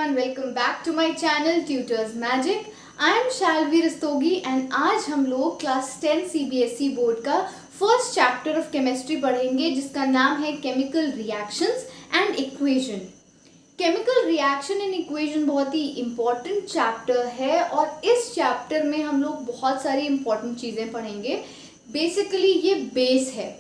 everyone, welcome back to my channel Tutors Magic. I am Shalvi Rastogi and आज हम लोग class 10 CBSE board का first chapter of chemistry पढ़ेंगे जिसका नाम है chemical reactions and equation. Chemical reaction and equation बहुत ही important chapter है और इस चैप्टर में हम लोग बहुत सारी इम्पॉर्टेंट चीज़ें पढ़ेंगे। बेसिकली ये बेस है,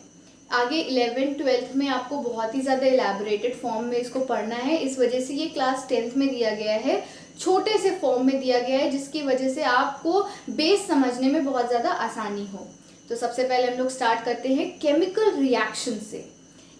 आगे 11th-12th में आपको बहुत ही ज़्यादा इलेबोरेटेड फॉर्म में इसको पढ़ना है, इस वजह से ये क्लास 10th में दिया गया है, छोटे से फॉर्म में दिया गया है जिसकी वजह से आपको बेस समझने में बहुत ज़्यादा आसानी हो। तो सबसे पहले हम लोग स्टार्ट करते हैं केमिकल रिएक्शन से।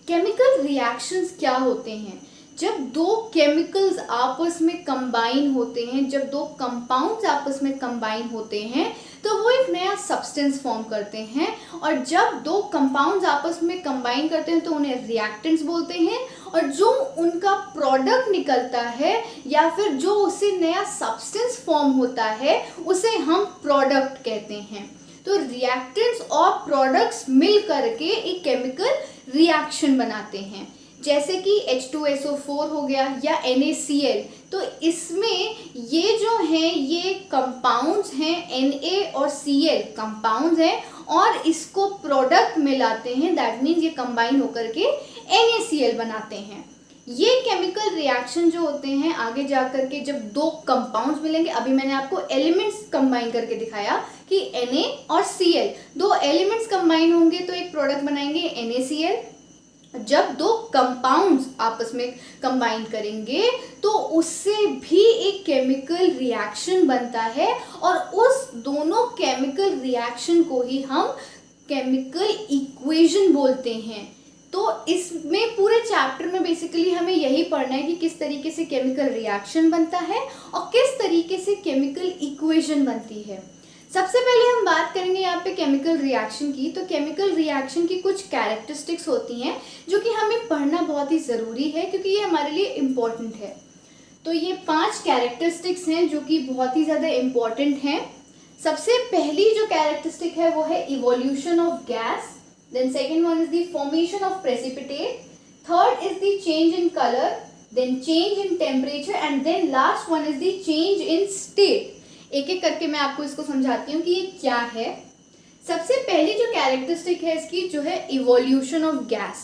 केमिकल रिएक्शंस क्या होते हैं? जब दो केमिकल्स आपस में कंबाइन होते हैं, जब दो कंपाउंड्स आपस में कंबाइन होते हैं तो वो एक नया सब्सटेंस फॉर्म करते हैं, और जब दो कंपाउंड्स आपस में कंबाइन करते हैं तो उन्हें रिएक्टेंट्स बोलते हैं, और जो उनका प्रोडक्ट निकलता है या फिर जो उससे नया सब्सटेंस फॉर्म होता है उसे हम प्रोडक्ट कहते हैं। तो रिएक्टेंट्स और प्रोडक्ट्स मिल करके एक केमिकल रिएक्शन बनाते हैं, जैसे कि H2SO4 हो गया या NaCl। तो इसमें ये जो हैं ये कंपाउंड्स हैं, Na और Cl कंपाउंड्स हैं और इसको प्रोडक्ट मिलाते हैं, दैट मीन्स ये कंबाइन होकर के NaCl बनाते हैं। ये केमिकल रिएक्शन जो होते हैं आगे जा कर के जब दो कंपाउंड्स मिलेंगे, अभी मैंने आपको एलिमेंट्स कंबाइन करके दिखाया कि Na और Cl दो एलिमेंट्स कंबाइन होंगे तो एक प्रोडक्ट बनाएंगे NaCl। जब दो कंपाउंड्स आपस में कंबाइन करेंगे तो उससे भी एक केमिकल रिएक्शन बनता है और उस दोनों केमिकल रिएक्शन को ही हम केमिकल इक्वेशन बोलते हैं। तो इसमें पूरे चैप्टर में बेसिकली हमें यही पढ़ना है कि किस तरीके से केमिकल रिएक्शन बनता है और किस तरीके से केमिकल इक्वेशन बनती है। सबसे पहले हम बात करेंगे यहाँ पे केमिकल रिएक्शन की। तो केमिकल रिएक्शन की कुछ कैरेक्टरिस्टिक्स होती हैं जो कि हमें पढ़ना बहुत ही ज़रूरी है क्योंकि ये हमारे लिए इम्पॉर्टेंट है। तो ये 5 कैरेक्टरिस्टिक्स हैं जो कि बहुत ही ज़्यादा इम्पॉर्टेंट हैं। सबसे पहली जो कैरेक्टरिस्टिक है वो है evolution of gas, then second one is the formation of precipitate, third is the change in colour, then change in temperature and then last one is the change in state. एक एक करके मैं आपको इसको समझाती हूँ कि ये क्या है। सबसे पहली जो कैरेक्टरिस्टिक है इसकी जो है इवोल्यूशन ऑफ गैस।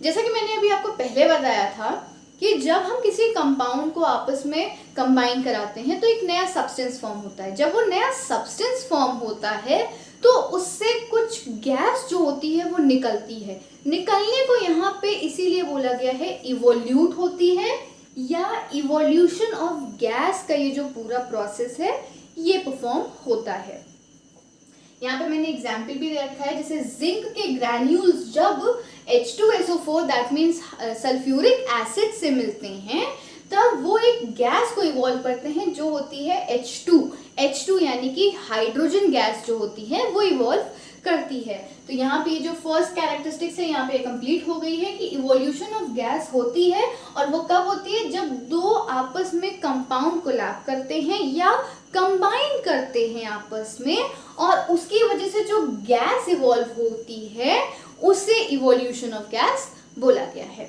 जैसा कि मैंने अभी आपको पहले बताया था कि जब हम किसी कंपाउंड को आपस में कंबाइन कराते हैं तो एक नया सब्सटेंस फॉर्म होता है। जब वो नया सब्सटेंस फॉर्म होता है तो उससे कुछ गैस जो होती है वो निकलती है। निकलने को यहाँ पे इसीलिए बोला गया है इवोल्यूट होती है, या इवोल्यूशन ऑफ गैस का ये जो पूरा प्रोसेस है ये परफॉर्म होता है। यहाँ पे मैंने एग्जाम्पल भी दे रखा है, जैसे जिंक के ग्रैन्यूल्स जब H2SO4 that means sulphuric acid से मिलते हैं तब वो एक गैस को इवॉल्व करते हैं जो होती है H2 यानी कि हाइड्रोजन गैस जो होती है वो इवॉल्व करती है। तो यहाँ पे जो फर्स्ट कैरेक्टरिस्टिक्स है यहाँ पे कंप्लीट हो गई है कि इवोल्यूशन ऑफ गैस होती है, और वो कब होती है? जब दो आपस में कंपाउंड कोलैब करते हैं या कंबाइन करते हैं आपस में, और उसकी वजह से जो गैस इवॉल्व होती है उसे इवोल्यूशन ऑफ गैस बोला गया है।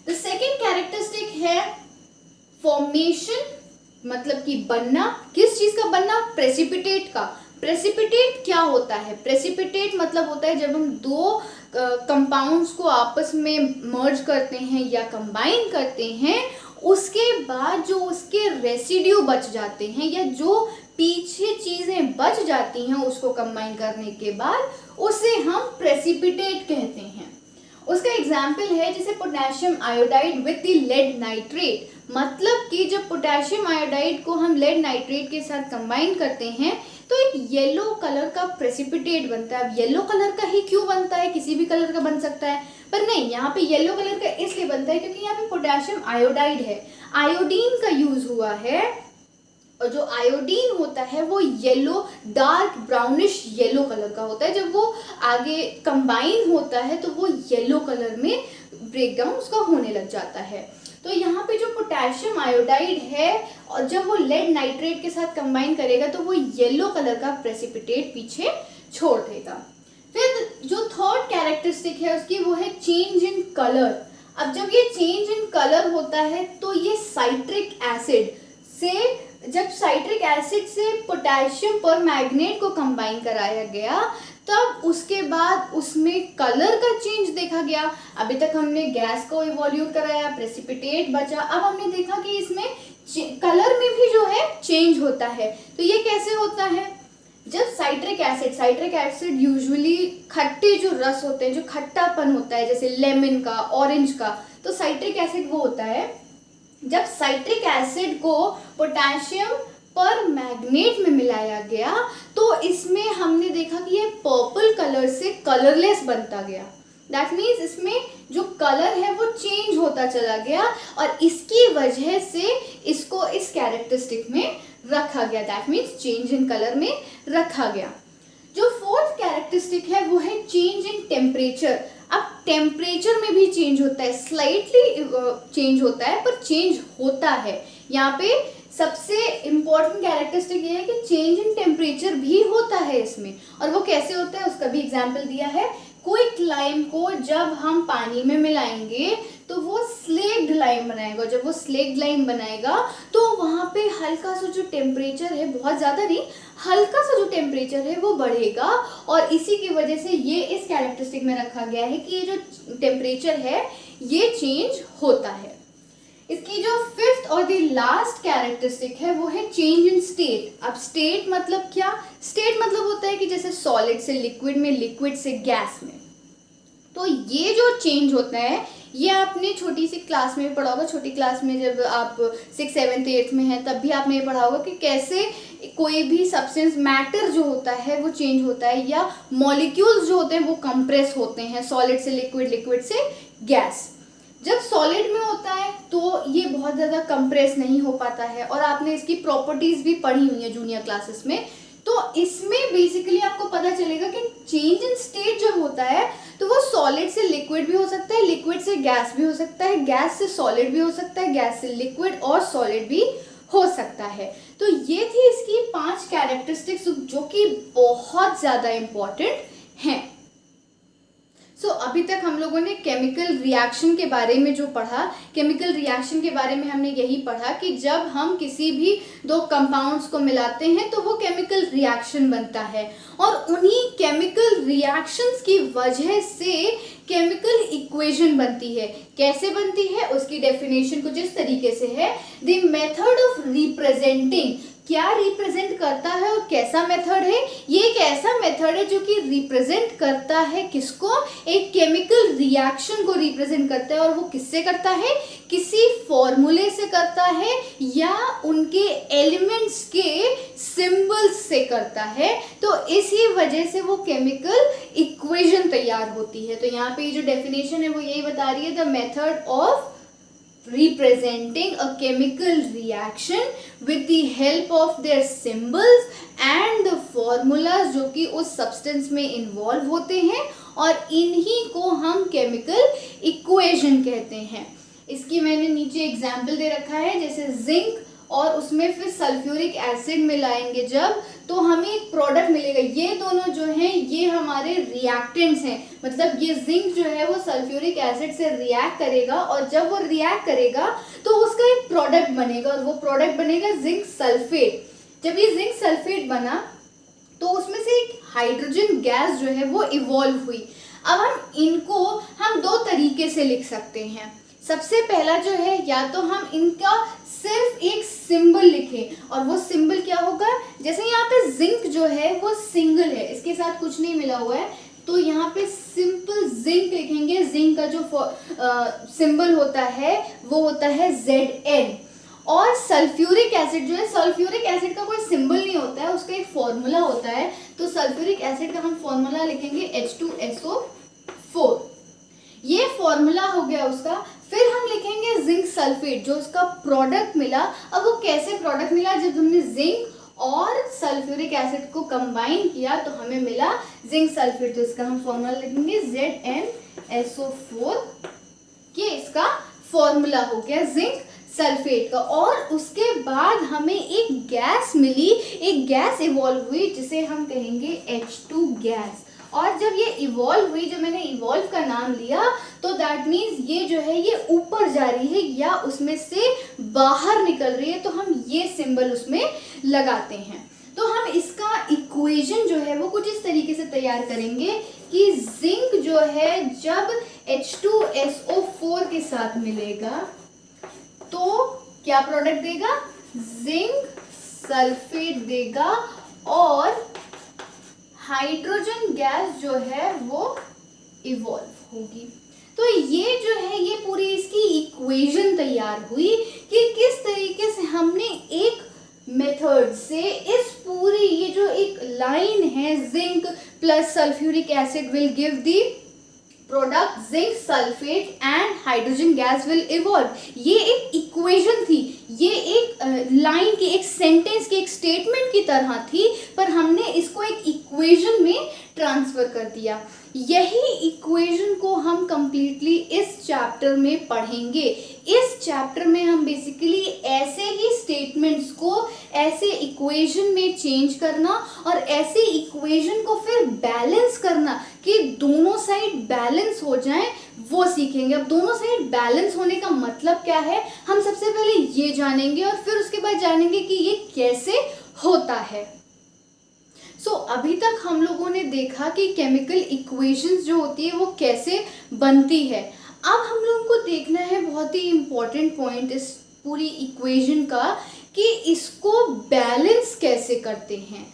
द सेकेंड कैरेक्टरिस्टिक है फॉर्मेशन, मतलब कि बनना। किस चीज का बनना? प्रेसिपिटेट का। प्रेसिपिटेट क्या होता है? प्रेसिपिटेट मतलब होता है जब हम दो कंपाउंड्स को आपस में मर्ज करते हैं या कंबाइन करते हैं, उसके बाद जो उसके रेसिड्यू बच जाते हैं या जो पीछे चीज़ें बच जाती हैं उसको कंबाइन करने के बाद उसे हम प्रेसिपिटेट कहते हैं। उसका एग्जाम्पल है जैसे potassium iodide with the lead nitrate, मतलब कि जब पोटेशियम आयोडाइड को हम लेड नाइट्रेट के साथ कंबाइन करते हैं तो एक येलो कलर का प्रेसिपिटेट बनता है। अब येलो कलर का ही क्यों बनता है? किसी भी कलर का बन सकता है, पर नहीं, यहाँ पे येलो कलर का इसलिए बनता है क्योंकि यहाँ पे पोटेशियम आयोडाइड है, आयोडीन का यूज हुआ है, और जो आयोडीन होता है वो yellow dark brownish yellow colour का होता है। जब वो आगे कंबाइन होता है तो वो येलो कलर में ब्रेकडाउन उसका होने लग जाता है। तो यहाँ पे जो पोटेशियम आयोडाइड है और जब वो लेड नाइट्रेट के साथ कंबाइन करेगा तो वो येलो कलर का प्रेसिपिटेट पीछे छोड़ देगा। फिर जो थर्ड कैरेक्टरिस्टिक है उसकी वो है चेंज इन कलर। अब जब ये चेंज इन कलर होता है तो ये साइट्रिक एसिड से, जब साइट्रिक एसिड से पोटेशियम परमैंगनेट को कंबाइन कराया गया तब उसके बाद उसमें कलर का चेंज देखा गया। अभी तक हमने गैस को इवोल्यूट कराया, प्रेसिपिटेट बचा, अब हमने देखा कि इसमें कलर में भी जो है चेंज होता है। तो ये कैसे होता है? जब साइट्रिक एसिड यूजुअली खट्टे जो रस होते हैं, जो खट्टापन होता है जैसे लेमन का, ऑरेंज का, तो साइट्रिक एसिड वो होता है। जब साइट्रिक एसिड को पोटेशियम परमैंगनेट में मिलाया गया तो इसमें हमने देखा कि ये पर्पल कलर से कलरलेस बनता गया। दैट मीन्स इसमें जो कलर है वो चेंज होता चला गया और इसकी वजह से इसको इस कैरेक्टरिस्टिक में रखा गया। That means change in colour में रखा गया। जो फोर्थ कैरेक्टरिस्टिक है वो है चेंज इन टेम्परेचर। अब टेम्परेचर में भी चेंज होता है, स्लाइटली चेंज होता है पर चेंज होता है। यहाँ पे सबसे इम्पोर्टेंट कैरेक्टरिस्टिक ये है कि चेंज इन टेम्परेचर भी होता है इसमें, और वो कैसे होता है उसका भी एग्जाम्पल दिया है। क्विक लाइम को जब हम पानी में मिलाएंगे तो वो स्लेक्ड लाइम बनाएगा। जब वो स्लेक्ड लाइम बनाएगा तो वहाँ पे हल्का सा जो टेम्परेचर है, बहुत ज़्यादा नहीं, हल्का सा जो टेम्परेचर है वो बढ़ेगा और इसी की वजह से ये इस कैरेक्टरिस्टिक में रखा गया है कि ये जो टेम्परेचर है ये चेंज होता है। इसकी जो फिफ्थ और द लास्ट कैरेक्टरिस्टिक है वो है चेंज इन स्टेट। अब स्टेट मतलब क्या? स्टेट मतलब होता है कि जैसे सॉलिड से लिक्विड में, लिक्विड से गैस में। तो ये जो चेंज होता है ये आपने छोटी सी क्लास में भी पढ़ा होगा। छोटी क्लास में जब आप 6th 7th 8th में हैं तब भी आपने ये पढ़ा होगा कि कैसे कोई भी सब्सटेंस, मैटर जो होता है वो चेंज होता है, या मॉलिक्यूल्स जो होते हैं वो कंप्रेस होते हैं सॉलिड से लिक्विड, लिक्विड से गैस। जब सॉलिड में होता है तो ये बहुत ज़्यादा कंप्रेस नहीं हो पाता है और आपने इसकी प्रॉपर्टीज भी पढ़ी हुई है जूनियर क्लासेस में। तो इसमें बेसिकली आपको पता चलेगा कि चेंज इन स्टेट जब होता है तो वो सॉलिड से लिक्विड भी हो सकता है, लिक्विड से गैस भी हो सकता है, गैस से सॉलिड भी हो सकता है, गैस से लिक्विड और सॉलिड भी हो सकता है। तो ये थी इसकी 5 कैरेक्टरिस्टिक्स जो कि बहुत ज़्यादा इम्पॉर्टेंट हैं। अभी तक हम लोगों ने केमिकल रिएक्शन के बारे में जो पढ़ा, केमिकल रिएक्शन के बारे में हमने यही पढ़ा कि जब हम किसी भी 2 कंपाउंड्स को मिलाते हैं तो वो केमिकल रिएक्शन बनता है और उन्हीं केमिकल रिएक्शंस की वजह से केमिकल इक्वेशन बनती है। कैसे बनती है उसकी डेफिनेशन कुछ इस तरीके से है, द मेथड ऑफ रिप्रेजेंटिंग, क्या रिप्रेजेंट करता है और कैसा मेथड है? ये एक ऐसा मेथड है जो कि रिप्रेजेंट करता है किसको? एक केमिकल रिएक्शन को रिप्रेजेंट करता है। और वो किससे करता है? किसी फॉर्मूले से करता है या उनके एलिमेंट्स के सिंबल्स से करता है। तो इसी वजह से वो केमिकल इक्वेशन तैयार होती है। तो यहाँ पे जो डेफिनेशन है वो यही बता रही है, the method of representing a chemical reaction with the help of their symbols and the formulas जो कि उस substance में involve होते हैं और इन्हीं को हम chemical equation कहते हैं। इसकी मैंने नीचे एग्जाम्पल दे रखा है, जैसे जिंक और उसमें फिर सल्फ्यूरिक एसिड मिलाएंगे जब तो हमें एक प्रोडक्ट मिलेगा। ये दोनों जो हैं ये हमारे रिएक्टेंट्स हैं, मतलब ये जिंक जो है वो सल्फ्यूरिक एसिड से रिएक्ट करेगा और जब वो रिएक्ट करेगा तो उसका एक प्रोडक्ट बनेगा और वो प्रोडक्ट बनेगा जिंक सल्फेट। जब ये जिंक सल्फेट बना तो उसमें से एक हाइड्रोजन गैस जो है वो इवॉल्व हुई। अब इनको हम 2 तरीके से लिख सकते हैं। सबसे पहला जो है, या तो हम इनका सिर्फ एक सिंबल लिखें और वो सिंबल क्या होगा, जैसे यहाँ पे जिंक जो है वो सिंगल है, इसके साथ कुछ नहीं मिला हुआ है, तो यहाँ पे सिंपल जिंक लिखेंगे। जिंक का जो सिंबल होता है वो होता है Zn। और सल्फ्यूरिक एसिड जो है, सल्फ्यूरिक एसिड का कोई सिंबल नहीं होता है, उसका एक फॉर्मूला होता है। तो सल्फ्यूरिक एसिड का हम फॉर्मूला लिखेंगे H2SO4। ये फॉर्मूला हो गया उसका। फिर हम लिखेंगे जिंक सल्फेट, जो उसका प्रोडक्ट मिला। अब वो कैसे प्रोडक्ट मिला, जब हमने जिंक और सल्फ्यूरिक एसिड को कंबाइन किया तो हमें मिला जिंक सल्फेट। तो इसका हम फॉर्मूला लिखेंगे ZnSO4। ये इसका फॉर्मूला हो गया जिंक सल्फेट का। और उसके बाद हमें एक गैस मिली, एक गैस इवॉल्व हुई जिसे हम कहेंगे H2 गैस। और जब ये इवॉल्व हुई, जब मैंने इवॉल्व का नाम लिया तो दैट मीन्स ये जो है ये ऊपर जा रही है या उसमें से बाहर निकल रही है, तो हम ये सिंबल उसमें लगाते हैं। तो हम इसका इक्वेशन जो है वो कुछ इस तरीके से तैयार करेंगे कि जिंक जो है जब H2SO4 के साथ मिलेगा तो क्या प्रोडक्ट देगा, जिंक सल्फेट देगा और हाइड्रोजन गैस जो है वो इवॉल्व होगी। तो ये जो है ये पूरी इसकी इक्वेशन तैयार हुई कि किस तरीके से हमने एक मेथड से इस पूरी ये जो एक लाइन है zinc plus sulphuric acid will give the product zinc sulphate and hydrogen gas will evolve, ये एक इक्वेशन थी, ये एक लाइन की, एक सेंटेंस की, एक स्टेटमेंट की तरह थी, पर हमने इसको एक इक्वेशन में ट्रांसफर कर दिया। यही इक्वेशन को हम कंप्लीटली इस चैप्टर में पढ़ेंगे। इस चैप्टर में हम बेसिकली ऐसे ही स्टेटमेंट्स को ऐसे इक्वेशन में चेंज करना और ऐसे इक्वेशन को फिर बैलेंस करना कि दोनों साइड बैलेंस हो जाएं, वो सीखेंगे। अब दोनों साइड बैलेंस होने का मतलब क्या है, हम सबसे पहले ये जानेंगे और फिर उसके बाद जानेंगे कि ये कैसे होता है। अभी तक हम लोगों ने देखा कि केमिकल इक्वेशंस जो होती है वो कैसे बनती है। अब हम लोगों को देखना है बहुत ही इम्पोर्टेंट पॉइंट इस पूरी इक्वेशन का कि इसको बैलेंस कैसे करते हैं।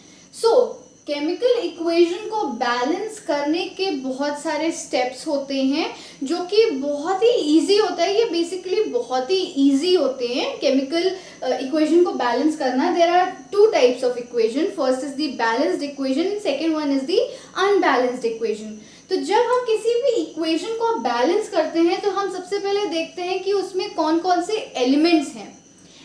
केमिकल इक्वेशन को बैलेंस करने के बहुत सारे स्टेप्स होते हैं जो कि बहुत ही इजी होता है। ये बेसिकली बहुत ही इजी होते हैं केमिकल इक्वेशन को बैलेंस करना। There are two types of equation, first is the balanced equation, second one is the unbalanced equation. तो जब हम किसी भी इक्वेशन को बैलेंस करते हैं तो हम सबसे पहले देखते हैं कि उसमें कौन कौन से एलिमेंट्स हैं।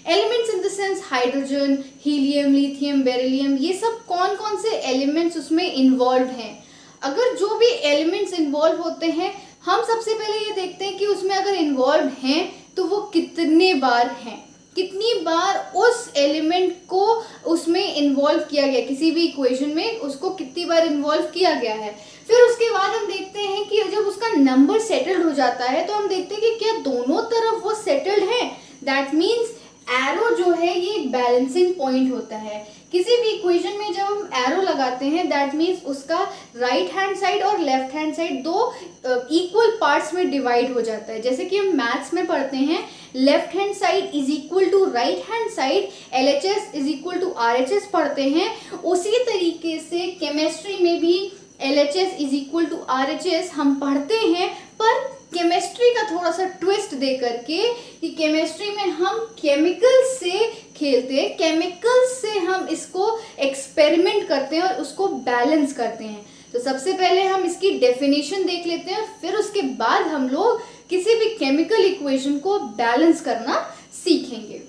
Elements in the sense hydrogen, helium, lithium, beryllium, ये सब कौन कौन से एलिमेंट्स उसमें इन्वॉल्व हैं। अगर जो भी एलिमेंट्स इन्वॉल्व होते हैं हम सबसे पहले ये देखते हैं कि उसमें अगर इन्वॉल्व हैं तो वो कितने बार हैं, कितनी बार उस एलिमेंट को उसमें इन्वॉल्व किया गया, किसी भी इक्वेशन में उसको कितनी बार इन्वॉल्व किया गया है। फिर उसके बाद हम देखते हैं कि जब उसका नंबर सेटल्ड हो जाता है तो हम देखते हैं कि क्या दोनों तरफ वो सेटल्ड है। दैट मीन्स एरो जो है ये एक बैलेंसिंग पॉइंट होता है। किसी भी इक्वेशन में जब हम एरो लगाते हैं दैट मीन्स उसका राइट हैंड साइड और लेफ्ट हैंड साइड दो इक्वल पार्ट्स में डिवाइड हो जाता है। जैसे कि हम मैथ्स में पढ़ते हैं left hand side is equal to right hand side, LHS is equal to RHS पढ़ते हैं। उसी तरीके से केमिस्ट्री में भी LHS is equal to RHS हम पढ़ते हैं, पर केमिस्ट्री का थोड़ा सा ट्विस्ट दे करके कि केमिस्ट्री में हम केमिकल से खेलते हैं, केमिकल से हम इसको एक्सपेरिमेंट करते हैं और उसको बैलेंस करते हैं। तो सबसे पहले हम इसकी डेफिनेशन देख लेते हैं और फिर उसके बाद हम लोग किसी भी केमिकल इक्वेशन को बैलेंस करना सीखेंगे।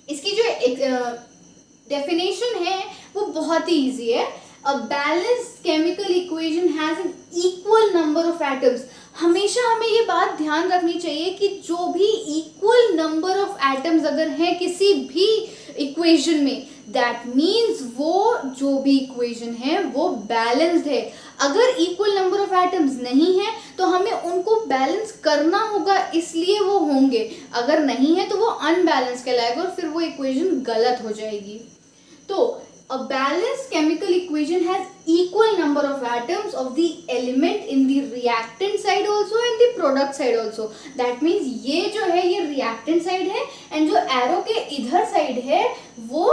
इसकी जो डेफिनेशन है वो बहुत ही इजी है। A balanced chemical equation has an equal number of atoms। हमेशा हमें ये बात ध्यान रखनी चाहिए कि जो भी इक्वल नंबर ऑफ एटम्स अगर है किसी भी इक्वेशन में दैट मीन्स वो जो भी इक्वेशन है वो बैलेंस्ड है। अगर इक्वल नंबर ऑफ एटम्स नहीं है तो हमें उनको बैलेंस करना होगा, इसलिए वो होंगे। अगर नहीं है तो वो अनबैलेंस कहलाएगा और फिर वो इक्वेशन गलत हो जाएगी। तो a balanced chemical equation has equal number of atoms of the element in the reactant side also and the product side also। That means ये जो है ये reactant side है and जो arrow के इधर side है वो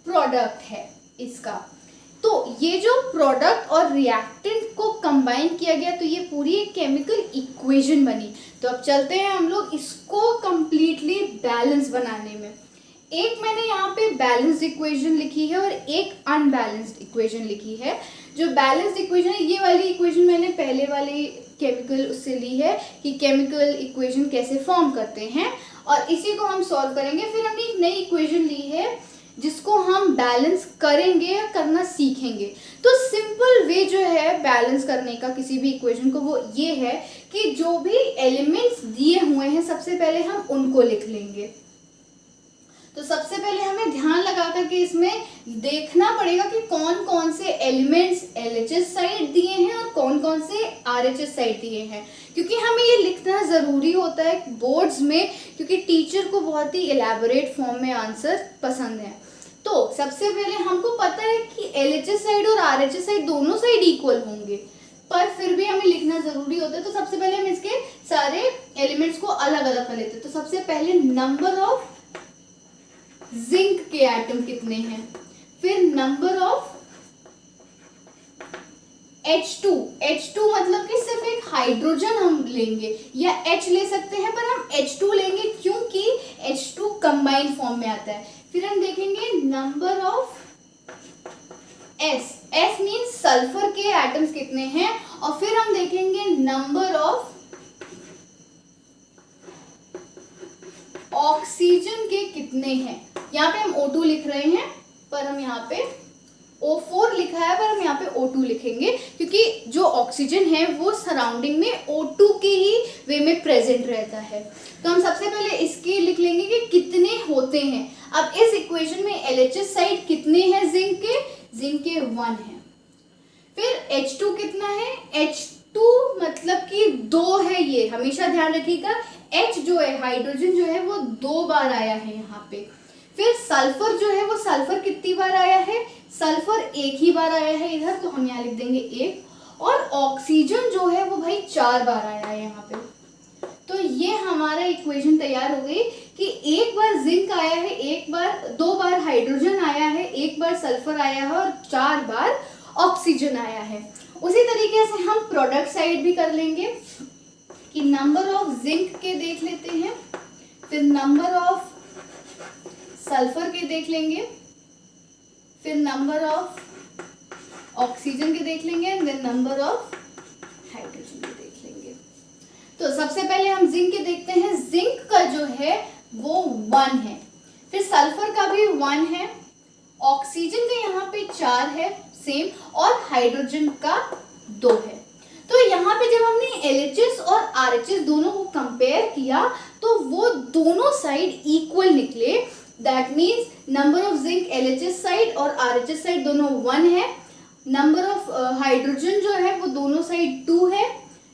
product है इसका। तो ये जो product और reactant को combine किया गया तो ये पूरी एक chemical equation बनी। तो अब चलते हैं हम लोग इसको completely balance बनाने में। एक मैंने यहाँ पे बैलेंस्ड इक्वेशन लिखी है और एक अनबैलेंस्ड इक्वेशन लिखी है। जो बैलेंस्ड इक्वेशन है ये वाली इक्वेशन मैंने पहले वाली केमिकल उससे ली है कि केमिकल इक्वेशन कैसे फॉर्म करते हैं और इसी को हम सॉल्व करेंगे। फिर हमने एक नई इक्वेशन ली है जिसको हम बैलेंस करेंगे या करना सीखेंगे। तो सिंपल वे जो है बैलेंस करने का किसी भी इक्वेशन को वो ये है कि जो भी एलिमेंट्स दिए हुए हैं सबसे पहले हम उनको लिख लेंगे। तो सबसे पहले हमें ध्यान लगा करके इसमें देखना पड़ेगा कि कौन कौन से एलिमेंट्स LHS साइड दिए हैं और कौन कौन से RHS साइड दिए हैं, क्योंकि हमें ये लिखना ज़रूरी होता है बोर्ड्स में, क्योंकि टीचर को बहुत ही इलेबोरेट फॉर्म में आंसर पसंद है। तो सबसे पहले हमको पता है कि LHS साइड और RHS साइड दोनों साइड इक्वल होंगे, पर फिर भी हमें लिखना ज़रूरी होता है। तो सबसे पहले हम इसके सारे एलिमेंट्स को अलग अलग कर लेते हैं। तो सबसे पहले नंबर ऑफ जिंक के एटम कितने हैं, फिर नंबर ऑफ H2 मतलब कि सिर्फ एक हाइड्रोजन हम लेंगे, या H ले सकते हैं पर हम H2 लेंगे क्योंकि H2 कंबाइंड फॉर्म में आता है। फिर हम देखेंगे number of S means sulphur के एटम्स कितने हैं, और फिर हम देखेंगे नंबर ऑफ ऑक्सीजन के कितने हैं। यहाँ पे हम O2 लिख रहे हैं पर हम यहाँ पे O4 लिखा है, पर हम यहाँ पे O2 लिखेंगे क्योंकि जो ऑक्सीजन है वो सराउंडिंग में O2 के ही वे में प्रेजेंट रहता है। तो हम सबसे पहले इसके लिख लेंगे कि कितने होते हैं। अब इस इक्वेशन में LHS साइड कितने हैं जिंक के 1 है। फिर H2 कितना है, H2 मतलब कि 2 है, ये हमेशा ध्यान रखिएगा। H जो है हाइड्रोजन जो है वो 2 बार आया है यहाँ पे। फिर सल्फर जो है वो सल्फर कितनी बार आया है, सल्फर 1 ही बार आया है इधर, तो हम यहाँ लिख देंगे 1। और ऑक्सीजन जो है वो भाई 4 बार आया है यहाँ पे। तो ये हमारा इक्वेशन तैयार हो गई कि 1 बार जिंक आया है, 2 बार हाइड्रोजन आया है, 1 बार सल्फर आया है और 4 बार ऑक्सीजन आया है। उसी तरीके से हम प्रोडक्ट साइड भी कर लेंगे कि नंबर ऑफ जिंक के देख लेते हैं, फिर नंबर ऑफ सल्फर के देख लेंगे, फिर नंबर ऑफ ऑक्सीजन के देख लेंगे, and then number of hydrogen के देख लेंगे। तो सबसे पहले हम जिंक के देखते हैं। जिंक का जो है वो 1 है, फिर सल्फर का भी 1 है, ऑक्सीजन का यहाँ पे 4 है सेम, और हाइड्रोजन का 2 है। तो यहाँ पे जब हमने LHS और RHS दोनों को कंपेयर किया तो वो दोनों साइड इक्वल निकले। That means number of zinc LHS side और RHS साइड दोनों 1 है, नंबर ऑफ हाइड्रोजन जो है वो दोनों साइड 2 है,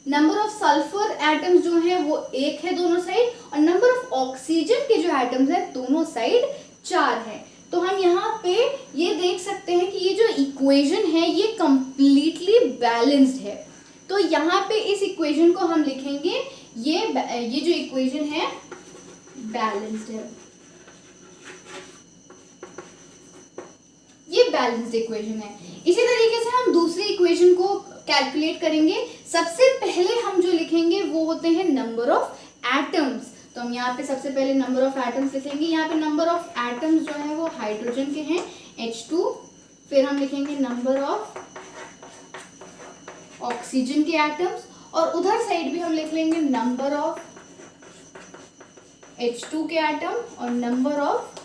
नंबर ऑफ सल्फर एटम्स जो है वो 1 है दोनों साइड, और नंबर ऑफ ऑक्सीजन के जो एटम्स है दोनों साइड 4 है। तो हम यहाँ पे ये देख सकते हैं कि ये जो इक्वेशन है ये कंप्लीटली बैलेंस्ड है। तो यहाँ पे इस इक्वेशन को हम लिखेंगे, ये जो इक्वेशन है बैलेंस्ड है, ये बैलेंस्ड इक्वेशन है। इसी तरीके से हम दूसरी इक्वेशन को कैलकुलेट करेंगे। सबसे पहले हम जो लिखेंगे वो होते हैं नंबर ऑफ एटम्स। तो हम यहाँ पे सबसे पहले नंबर ऑफ एटम्स लिखेंगे। यहाँ पे नंबर ऑफ एटम्स जो है वो हाइड्रोजन के हैं H2, फिर हम लिखेंगे नंबर ऑफ ऑक्सीजन के एटम्स, और उधर साइड भी हम लिख लेंगे नंबर ऑफ H2 के एटम और नंबर ऑफ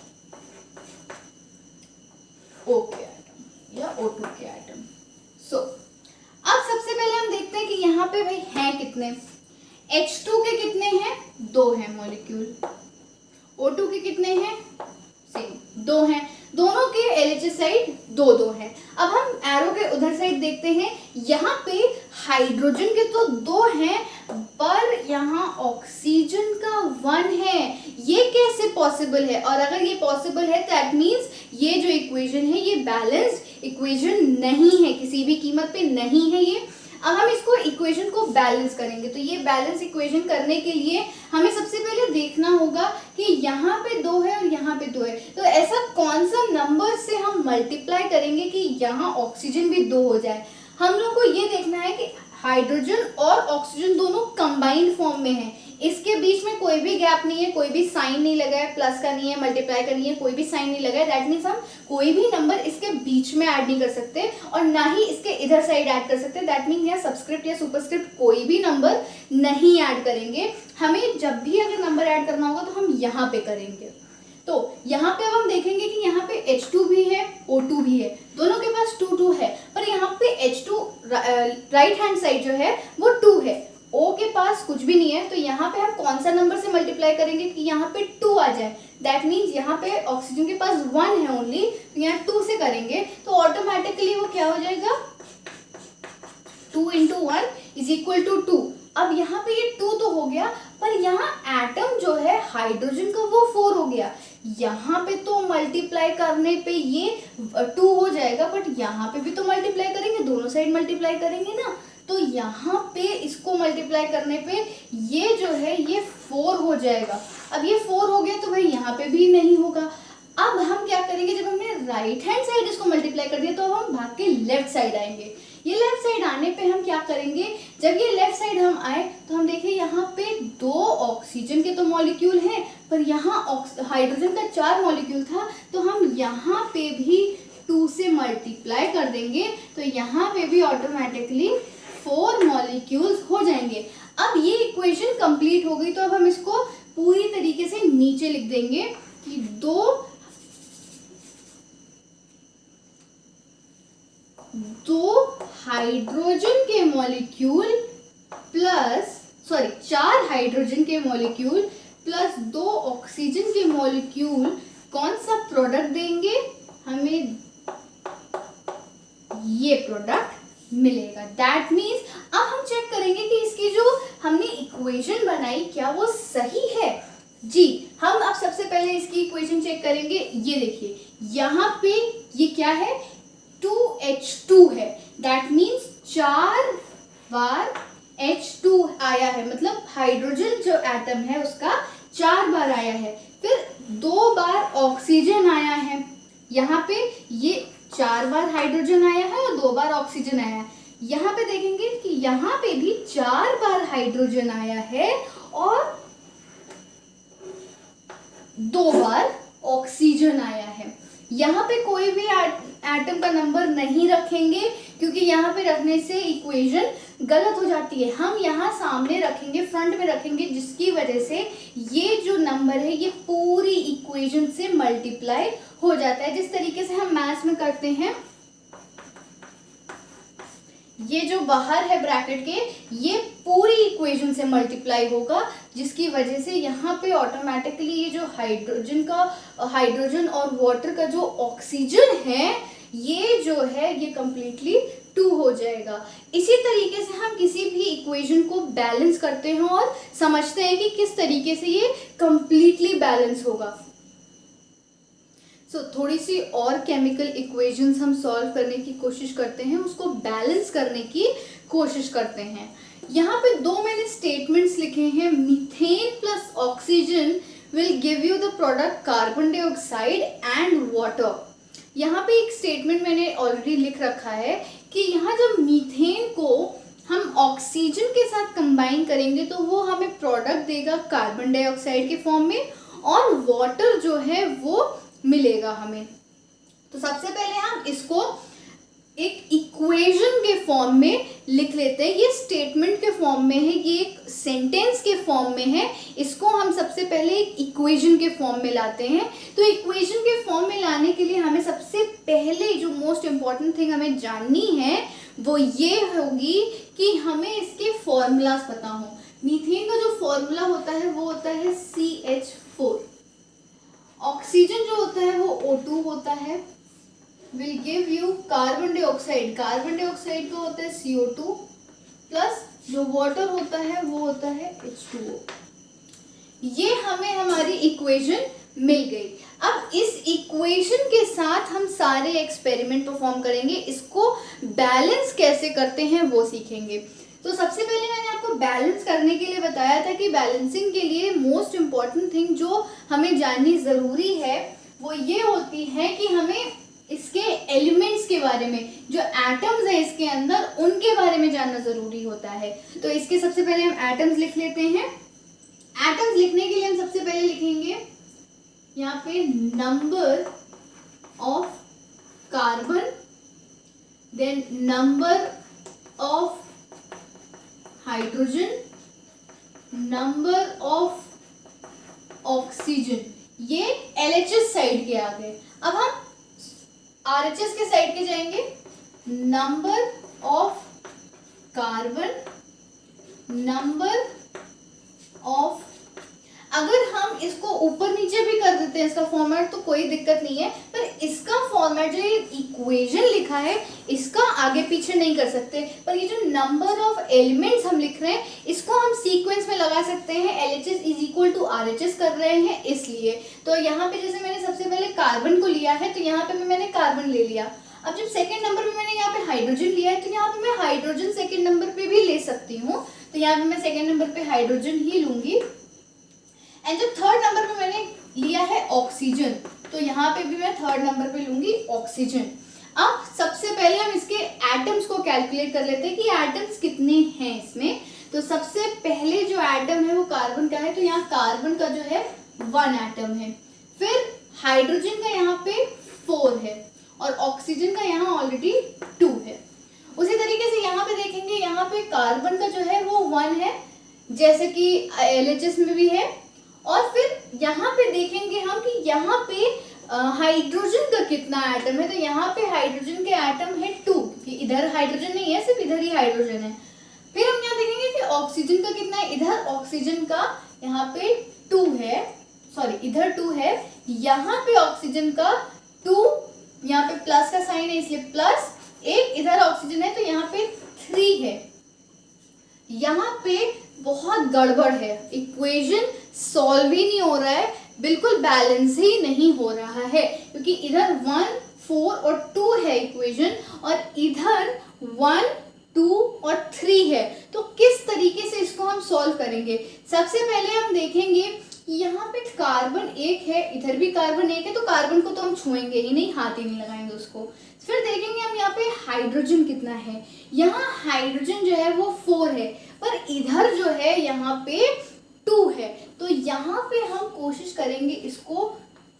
O के एटम या O2 के एटम। सो अब सबसे पहले हम देखते हैं कि यहाँ पे भाई हैं कितने। H2 के कितने हैं, 2 हैं मॉलिक्यूल। O2 के कितने हैं, सेम 2 हैं। दोनों के LHS साइड 2 है। अब हम एरो के उधर साइड देखते हैं, यहाँ पे हाइड्रोजन के तो 2 हैं पर यहाँ ऑक्सीजन का 1 है। ये कैसे पॉसिबल है? और अगर ये पॉसिबल है दैट मीन्स ये जो इक्वेशन है ये बैलेंस्ड इक्वेशन नहीं है, किसी भी कीमत पे नहीं है ये। अब हम इसको इक्वेशन को बैलेंस करेंगे, तो ये बैलेंस इक्वेशन करने के लिए हमें सबसे पहले देखना होगा कि यहाँ पे 2 है और यहाँ पे 2 है, तो ऐसा कौन सा नंबर से हम मल्टीप्लाई करेंगे कि यहाँ ऑक्सीजन भी 2 हो जाए। हम लोग को ये देखना है कि हाइड्रोजन और ऑक्सीजन दोनों कंबाइंड फॉर्म में है, इसके बीच में कोई भी गैप नहीं है, कोई भी साइन नहीं लगा है, प्लस का नहीं है, मल्टीप्लाई का नहीं है, कोई भी साइन नहीं लगा है। दैट मीन्स हम कोई भी नंबर इसके बीच में ऐड नहीं कर सकते और ना ही इसके इधर साइड ऐड कर सकते। दैट मीन्स यहाँ सबस्क्रिप्ट या सुपरस्क्रिप्ट कोई भी नंबर नहीं ऐड करेंगे। हमें जब भी अगर नंबर ऐड करना होगा तो हम यहाँ पे करेंगे। तो यहाँ पे अब हम देखेंगे कि यहाँ पे H2 भी है, O2 भी है, दोनों के पास 2 है, पर यहाँ पे H2 राइट हैंड साइड जो है वो 2 है, O के पास पास कुछ भी नहीं है तो यहाँ पे हम कौन सा नंबर से मल्टीप्लाई करेंगे कि यहाँ पे 2 आ जाए। दैट मीन्स यहाँ पे ऑक्सीजन के पास 1 है ओनली, तो यहाँ 2 से करेंगे तो ऑटोमेटिकली वो क्या हो जाएगा, 2 × 1 = 2। अब यहाँ पे ये 2 तो हो गया, पर यहाँ एटम जो है हाइड्रोजन का वो 4 हो गया। यहाँ पे तो मल्टीप्लाई करने पे ये 2 हो जाएगा, बट यहाँ पे भी तो मल्टीप्लाई करेंगे, दोनों साइड मल्टीप्लाई करेंगे ना, तो यहाँ पे इसको मल्टीप्लाई करने पे ये जो है ये 4 हो जाएगा। अब ये 4 हो गया तो भाई यहाँ पे भी नहीं होगा। अब हम क्या करेंगे, जब हमने राइट हैंड साइड इसको मल्टीप्लाई कर दिया तो अब हम भाग के लेफ्ट साइड आएंगे। ये लेफ्ट साइड आने पे हम क्या करेंगे, जब ये लेफ्ट साइड हम आए तो हम देखें यहाँ पे 2 ऑक्सीजन के तो मॉलिक्यूल हैं, पर यहाँ हाइड्रोजन का 4 मॉलिक्यूल था, तो हम यहाँ पे भी 2 से मल्टीप्लाई कर देंगे तो यहाँ पे भी ऑटोमेटिकली 4 मॉलिक्यूल्स हो जाएंगे। अब ये इक्वेशन कंप्लीट हो गई, तो अब हम इसको पूरी तरीके से नीचे लिख देंगे कि 2 हाइड्रोजन के मॉलिक्यूल प्लस 4 हाइड्रोजन के मॉलिक्यूल प्लस 2 ऑक्सीजन के मॉलिक्यूल कौन सा प्रोडक्ट देंगे, हमें ये प्रोडक्ट मिलेगा। दैट मीन्स अब हम चेक करेंगे कि इसकी जो हमने इक्वेशन बनाई क्या वो सही है। जी, हम अब सबसे पहले इसकी इक्वेशन चेक करेंगे। ये देखिए यहाँ पे ये क्या है, 2H2 है। दैट मीन्स 4 बार H2 आया है, मतलब हाइड्रोजन जो एटम है उसका 4 बार आया है। फिर 2 बार ऑक्सीजन आया है, यहाँ पे ये 4 बार हाइड्रोजन आया है और 2 बार ऑक्सीजन आया है। यहाँ पे देखेंगे कि यहाँ पे भी 4 बार हाइड्रोजन आया है और 2 बार ऑक्सीजन आया है। यहाँ पे कोई भी एटम का नंबर नहीं रखेंगे, क्योंकि यहाँ पे रखने से इक्वेशन गलत हो जाती है। हम यहाँ सामने रखेंगे, फ्रंट में रखेंगे, जिसकी वजह से ये जो नंबर है ये पूरी इक्वेशन से मल्टीप्लाई हो जाता है। जिस तरीके से हम मैथ्स में करते हैं, ये जो बाहर है ब्रैकेट के, ये पूरी इक्वेशन से मल्टीप्लाई होगा, जिसकी वजह से यहाँ पे ऑटोमेटिकली ये जो हाइड्रोजन और वाटर का जो ऑक्सीजन है ये जो है ये कंप्लीटली 2 हो जाएगा। इसी तरीके से हम किसी भी इक्वेशन को बैलेंस करते हैं और समझते हैं कि किस तरीके से ये कंप्लीटली बैलेंस होगा। थोड़ी सी और केमिकल इक्वेशंस हम सॉल्व करने की कोशिश करते हैं, उसको बैलेंस करने की कोशिश करते हैं। यहाँ पे 2 मैंने स्टेटमेंट्स लिखे हैं। Methane plus oxygen will give you the product carbon dioxide and water. यहाँ पे एक स्टेटमेंट मैंने ऑलरेडी लिख रखा है कि यहाँ जब मीथेन को हम ऑक्सीजन के साथ कंबाइन करेंगे तो वो हमें प्रोडक्ट देगा कार्बन डाइऑक्साइड के फॉर्म में, और वाटर जो है वो मिलेगा हमें। तो सबसे पहले हम इसको एक इक्वेशन के फॉर्म में लिख लेते हैं। ये स्टेटमेंट के फॉर्म में है, ये एक सेंटेंस के फॉर्म में है। इसको हम सबसे पहले एक इक्वेशन के फॉर्म में लाते हैं। तो इक्वेशन के फॉर्म में लाने के लिए हमें सबसे पहले जो मोस्ट इम्पॉर्टेंट थिंग हमें जाननी है वो ये होगी कि हमें इसके फॉर्मूलाज पता हो। मीथेन का जो फॉर्मूला होता है वो होता है CH4। ऑक्सीजन जो होता है वो O2 होता है, will give you carbon dioxide. Carbon dioxide का होता है CO2 प्लस जो वाटर होता है वो होता है H2O। ये हमें हमारी इक्वेशन मिल गई। अब इस इक्वेशन के साथ हम सारे एक्सपेरिमेंट परफॉर्म करेंगे। इसको बैलेंस कैसे करते हैं वो सीखेंगे। तो सबसे पहले मैंने आपको बैलेंस करने के लिए बताया था कि बैलेंसिंग के लिए मोस्ट इम्पॉर्टेंट थिंग जो हमें जाननी ज़रूरी है वो ये होती है कि हमें इसके एलिमेंट्स के बारे में, जो एटम्स हैं इसके अंदर, उनके बारे में जानना ज़रूरी होता है। तो इसके सबसे पहले हम एटम्स लिख लेते हैं। एटम्स लिखने के लिए हम सबसे पहले लिखेंगे यहाँ पे number of carbon, then number of hydrogen, number of oxygen. ये LHS साइड के आ गए। अब हम RHS के साइड के जाएंगे। Number of carbon, number of, अगर हम इसको ऊपर नीचे भी कर देते हैं इसका फॉर्मेट तो कोई दिक्कत नहीं है, पर इसका फॉर्मेट जो ये इक्वेशन लिखा है इसका आगे पीछे नहीं कर सकते। पर ये जो नंबर ऑफ एलिमेंट्स हम लिख रहे हैं इसको हम सीक्वेंस में लगा सकते हैं, LHS is equal to RHS कर रहे हैं इसलिए। तो यहाँ पे जैसे मैंने सबसे पहले कार्बन को लिया है तो यहाँ पे मैंने कार्बन ले लिया। अब जब सेकेंड नंबर पे मैंने यहाँ पे हाइड्रोजन लिया है तो यहाँ पे मैं हाइड्रोजन सेकेंड नंबर पे भी ले सकती हूँ, तो यहाँ पे मैं सेकेंड नंबर पे हाइड्रोजन ही लूंगी। एंड जो थर्ड नंबर पे मैंने लिया है ऑक्सीजन, तो यहाँ पे भी मैं थर्ड नंबर पे लूंगी ऑक्सीजन। अब सबसे पहले हम इसके एटम्स को कैलकुलेट कर लेते हैं कि एटम्स कितने हैं इसमें। तो सबसे पहले जो एटम है वो कार्बन का है, तो यहाँ कार्बन का जो है 1 एटम है। फिर हाइड्रोजन का यहाँ पे 4 है और ऑक्सीजन का यहाँ ऑलरेडी 2 है। उसी तरीके से यहाँ पे देखेंगे, यहाँ पे कार्बन का जो है वो 1 है जैसे कि LHS में भी है। और फिर यहाँ पे देखेंगे हम कि यहाँ पे हाइड्रोजन का कितना एटम है, तो यहाँ पे हाइड्रोजन के एटम है 2, क्योंकि इधर हाइड्रोजन नहीं है, सिर्फ इधर ही हाइड्रोजन है। फिर हम यहाँ देखेंगे कि ऑक्सीजन का कितना है, इधर ऑक्सीजन का यहाँ पे 2 है, सॉरी इधर 2 है, यहाँ पे ऑक्सीजन का 2, यहाँ पे प्लस का साइन है इसलिए प्लस, एक इधर ऑक्सीजन है तो यहाँ पे 3 है। यहाँ पे बहुत गड़बड़ है, इक्वेशन सॉल्व ही नहीं हो रहा है, बिल्कुल बैलेंस ही नहीं हो रहा है, क्योंकि इधर 1, 4 और 2 है इक्वेशन और इधर 1, 2 और 3 है। तो किस तरीके से इसको हम सॉल्व करेंगे? सबसे पहले हम देखेंगे यहाँ पे कार्बन 1 है, इधर भी कार्बन 1 है, तो कार्बन को तो हम छुएंगे ही नहीं, हाथ ही नहीं लगाएंगे उसको। फिर देखेंगे हम यहाँ पे हाइड्रोजन कितना है, यहाँ हाइड्रोजन जो है वो 4 है, पर इधर जो है यहाँ पे 2 है, तो यहाँ पे हम कोशिश करेंगे इसको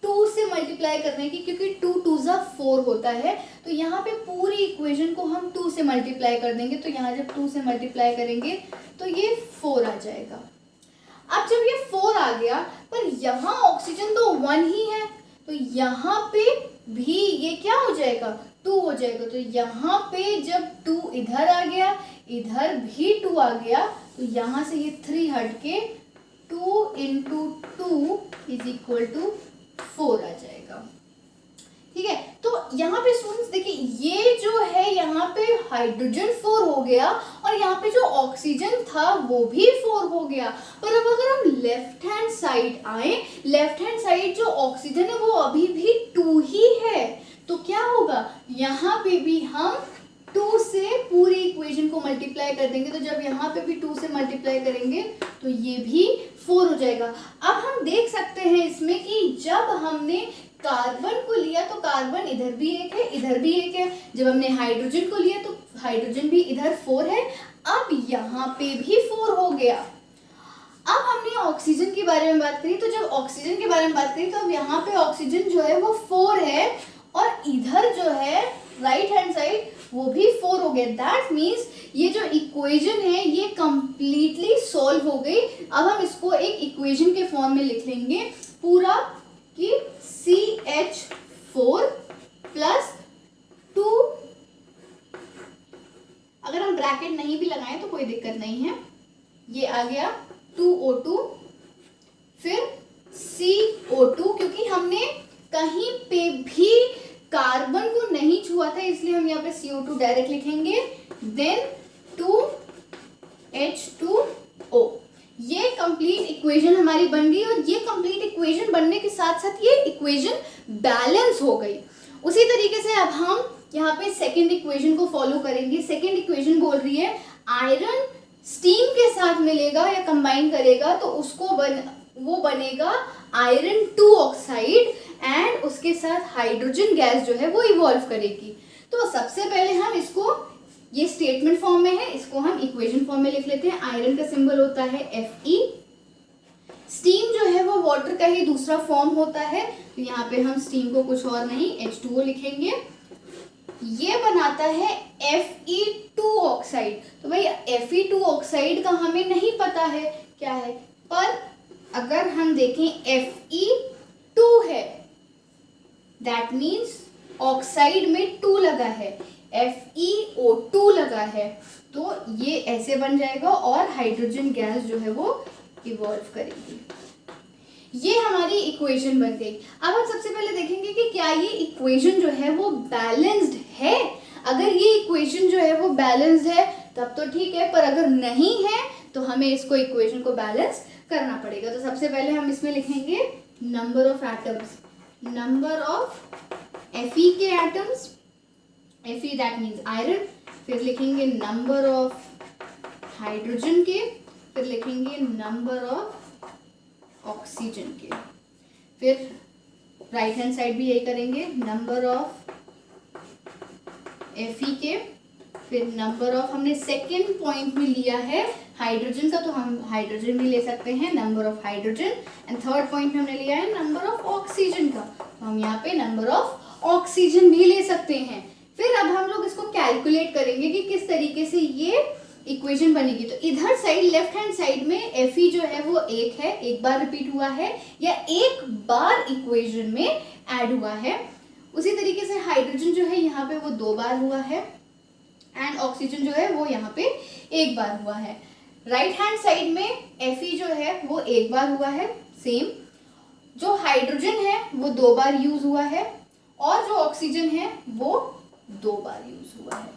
2 से मल्टीप्लाई करने की, क्योंकि 2 2 जा 4 होता है, तो यहाँ पे पूरी इक्वेशन को हम 2 से मल्टीप्लाई कर देंगे। तो यहाँ जब 2 से मल्टीप्लाई करेंगे तो ये 4 आ जाएगा। अब जब ये 4 आ गया, पर यहाँ ऑक्सीजन तो 1 ही है, तो यहाँ पे भी ये क्या हो जाएगा, 2 हो जाएगा। तो यहाँ पे जब 2 इधर आ गया, इधर भी 2 आ गया, तो यहाँ से ये 3 हट के 2 × 2 इज इक्वल टू 4 आ जाएगा। ठीक है, तो यहाँ पे स्टूडेंट्स देखिए, ये जो है यहाँ पे हाइड्रोजन 4 हो गया और यहाँ पे जो ऑक्सीजन था वो भी 4 हो गया। पर अब अगर हम लेफ्ट हैंड साइड आए, लेफ्ट हैंड साइड जो ऑक्सीजन है वो अभी भी 2 ही है, तो क्या होगा, यहाँ पे भी हम 2 से पूरी इक्वेशन को मल्टीप्लाई कर देंगे। तो जब यहाँ पे भी 2 से मल्टीप्लाई करेंगे तो ये भी 4 हो जाएगा। अब हम देख सकते हैं इसमें कि जब हमने कार्बन को लिया तो कार्बन इधर भी 1 है, इधर भी 1 है। जब हमने हाइड्रोजन को लिया तो हाइड्रोजन भी इधर 4 है, अब यहाँ पे भी 4 हो गया। अब हमने ऑक्सीजन के बारे में बात करी, तो जब ऑक्सीजन के बारे में बात करी तो अब यहाँ पे ऑक्सीजन जो है वो 4 है और इधर जो है राइट हैंड साइड वो भी 4 हो गया। दैट मीन्स ये जो इक्वेशन है ये कंप्लीटली सॉल्व हो गई। अब हम इसको एक इक्वेशन के फॉर्म में लिख लेंगे पूरा कि CH4 प्लस 2, अगर हम ब्रैकेट नहीं भी लगाएं तो कोई दिक्कत नहीं है, ये आ गया 2O2, फिर CO2, क्योंकि हमने कहीं पे भी कार्बन को नहीं छुआ था इसलिए हम यहाँ पे CO2 डायरेक्ट लिखेंगे, देन 2H2O। ये कंप्लीट इक्वेशन हमारी बन गई और ये कंप्लीट इक्वेशन बनने के साथ साथ ये इक्वेशन बैलेंस हो गई। उसी तरीके से अब हम यहाँ पे सेकेंड इक्वेशन को फॉलो करेंगे। सेकेंड इक्वेशन बोल रही है आयरन स्टीम के साथ मिलेगा या कंबाइन करेगा तो उसको वो बनेगा आयरन 2 ऑक्साइड एंड उसके साथ हाइड्रोजन गैस जो है वो इवॉल्व करेगी। तो सबसे पहले हम इसको, ये स्टेटमेंट फॉर्म में है, इसको हम इक्वेशन फॉर्म में लिख लेते हैं। आयरन का सिंबल होता है Fe, स्टीम जो है वो वाटर का ही दूसरा फॉर्म होता है, तो यहाँ पे हम स्टीम को कुछ और नहीं H2O लिखेंगे। ये बनाता है Fe2 ऑक्साइड। तो भाई Fe2 ऑक्साइड का हमें नहीं पता है क्या है, पर अगर हम देखें Fe2 है, दैट मीन्स ऑक्साइड में 2 लगा है, FeO2 लगा है, तो ये ऐसे बन जाएगा और हाइड्रोजन गैस जो है वो इवॉल्व करेगी। ये हमारी इक्वेशन बन गई। अब हम सबसे पहले देखेंगे कि क्या ये इक्वेशन जो है वो बैलेंस्ड है। अगर ये इक्वेशन जो है वो बैलेंस्ड है तब तो ठीक है, पर अगर नहीं है तो हमें इसको इक्वेशन को बैलेंस करना पड़ेगा। तो सबसे पहले हम इसमें लिखेंगे number of atoms, number of Fe के atoms, Fe that means iron, फिर लिखेंगे नंबर ऑफ हाइड्रोजन के, फिर लिखेंगे नंबर ऑफ ऑक्सीजन के, फिर राइट हैंड साइड भी यही करेंगे, नंबर ऑफ Fe के, फिर नंबर ऑफ, हमने सेकेंड पॉइंट में लिया है हाइड्रोजन का तो हम हाइड्रोजन भी ले सकते हैं, number of hydrogen, and third point में हमने लिया है नंबर ऑफ ऑक्सीजन का, तो हम यहाँ पे नंबर ऑफ ऑक्सीजन भी ले सकते हैं। फिर अब हम लोग इसको कैलकुलेट करेंगे कि किस तरीके से ये इक्वेशन बनेगी। तो इधर साइड लेफ्ट हैंड साइड में Fe जो है वो एक है, एक बार रिपीट हुआ है या एक बार इक्वेशन में ऐड हुआ है। उसी तरीके से हाइड्रोजन जो है यहाँ पे वो 2 बार हुआ है एंड ऑक्सीजन जो है वो यहाँ पे 1 बार हुआ है। राइट हैंड साइड में Fe जो है वो 1 बार हुआ है सेम, जो हाइड्रोजन है वो 2 बार यूज हुआ है और जो ऑक्सीजन है वो 2 बार यूज हुआ है।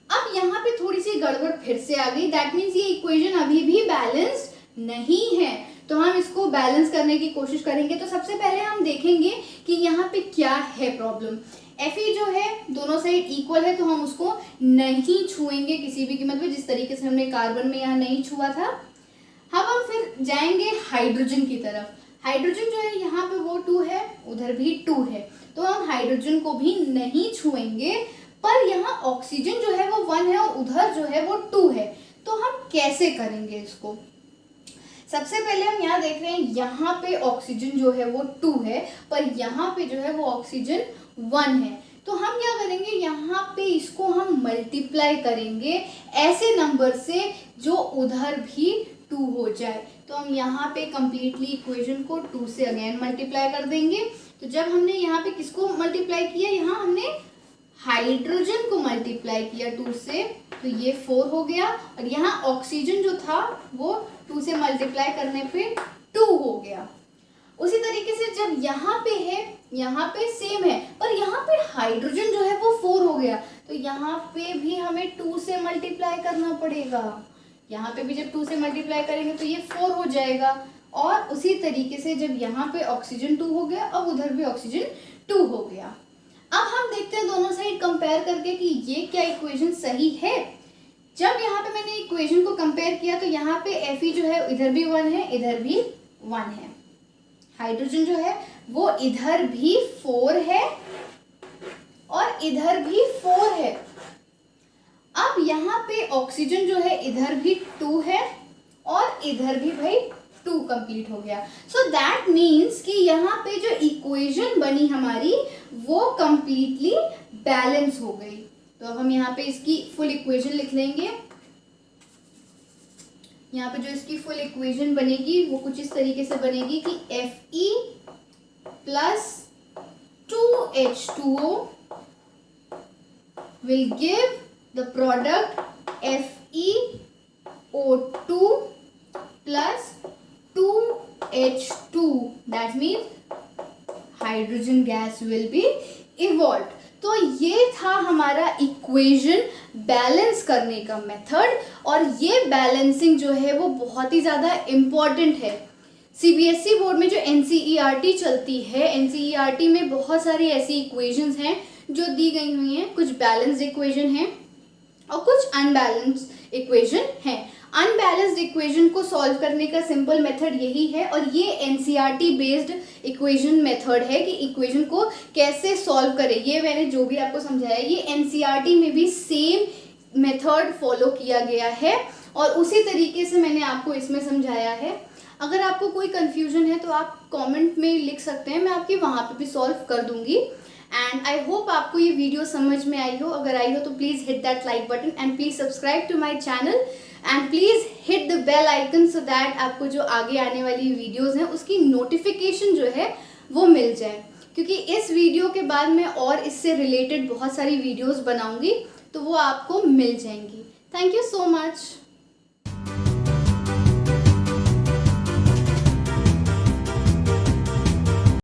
अब यहाँ पे थोड़ी सी गड़बड़ फिर से आ गई, दैट मीन्स ये इक्वेशन अभी भी बैलेंस्ड नहीं है, तो हम इसको बैलेंस करने की कोशिश करेंगे। तो सबसे पहले हम देखेंगे कि यहाँ पे क्या है प्रॉब्लम। Fe जो है दोनों साइड इक्वल है तो हम उसको नहीं छुएंगे किसी भी कीमत पे, जिस तरीके से हमने कार्बन में यहाँ नहीं छुआ था। अब हम फिर जाएंगे हाइड्रोजन की तरफ। हाइड्रोजन जो है यहाँ पे वो 2 है, उधर भी 2 है, तो हम हाइड्रोजन को भी नहीं छुएंगे। पर यहाँ ऑक्सीजन जो है वो 1 है और उधर जो है वो 2 है, तो हम कैसे करेंगे इसको। सबसे पहले हम यहाँ देख रहे हैं यहाँ पे ऑक्सीजन जो है वो 2 है पर यहाँ पे जो है वो ऑक्सीजन 1 है, तो हम क्या करेंगे यहाँ पे इसको हम मल्टीप्लाई करेंगे ऐसे नंबर से जो उधर भी 2 हो जाए। तो हम यहाँ पे कंप्लीटली इक्वेशन को 2 से अगेन मल्टीप्लाई कर देंगे। तो जब हमने यहाँ पे किसको मल्टीप्लाई किया, यहाँ हमने हाइड्रोजन को मल्टीप्लाई किया 2 से, तो ये 4 हो गया और यहाँ ऑक्सीजन जो था वो 2 से मल्टीप्लाई करने पे 2 हो गया। उसी तरीके से जब यहाँ पे है, यहाँ पे सेम है पर यहाँ पे हाइड्रोजन जो है वो 4 हो गया, तो यहाँ पे भी हमें 2 से मल्टीप्लाई करना पड़ेगा। यहाँ पे भी जब 2 से मल्टीप्लाई करेंगे तो ये 4 हो जाएगा। और उसी तरीके से जब यहाँ पे ऑक्सीजन 2 हो गया, अब उधर भी ऑक्सीजन 2 हो गया। अब हम देखते हैं दोनों साइड कंपेयर करके कि ये क्या इक्वेशन सही है। जब यहाँ पे मैंने इक्वेशन को कंपेयर किया तो यहाँ पे Fe जो है इधर भी 1 है, इधर भी 1 है। हाइड्रोजन जो है वो इधर भी 4 है और इधर भी 4 है। अब यहाँ पे ऑक्सीजन जो है इधर भी 2 है और इधर भी भाई 2 कंप्लीट हो गया। सो दैट मीन्स कि यहाँ पे जो इक्वेशन बनी हमारी वो कंप्लीटली बैलेंस हो गई। तो अब हम यहाँ पे इसकी फुल इक्वेशन लिख लेंगे। यहाँ पे जो इसकी फुल इक्वेशन बनेगी वो कुछ इस तरीके से बनेगी कि Fe plus 2H2O will give the product FeO2 plus 2H2, that means hydrogen gas will be evolved। तो ये था हमारा इक्वेशन बैलेंस करने का मेथड, और ये बैलेंसिंग जो है वो बहुत ही ज़्यादा इम्पॉर्टेंट है। सीबीएसई बोर्ड में जो एनसीईआरटी चलती है, एनसीईआरटी में बहुत सारी ऐसी इक्वेशंस हैं जो दी गई हुई हैं। कुछ बैलेंस्ड इक्वेशन हैं और कुछ अनबैलेंस्ड इक्वेशन हैं। अनबैलेंस्ड इक्वेशन को सॉल्व करने का सिंपल मेथड यही है, और ये एनसीईआरटी बेस्ड इक्वेशन मेथड है कि इक्वेशन को कैसे सॉल्व करें। ये मैंने जो भी आपको समझाया ये एनसीईआरटी में भी सेम मेथड फॉलो किया गया है और उसी तरीके से मैंने आपको इसमें समझाया है। अगर आपको कोई कन्फ्यूजन है तो आप कमेंट में लिख सकते हैं, मैं आपकी वहाँ पे भी सॉल्व कर दूंगी। एंड आई होप आपको ये वीडियो समझ में आई हो। अगर आई हो तो please hit that like button and please subscribe to my channel and please hit the bell icon so that आपको जो आगे आने वाली वीडियोस हैं उसकी नोटिफिकेशन जो है वो मिल जाए, क्योंकि इस वीडियो के बाद मैं और इससे रिलेटेड बहुत सारी वीडियोस बनाऊंगी तो वो आपको मिल जाएंगी। Thank you so much.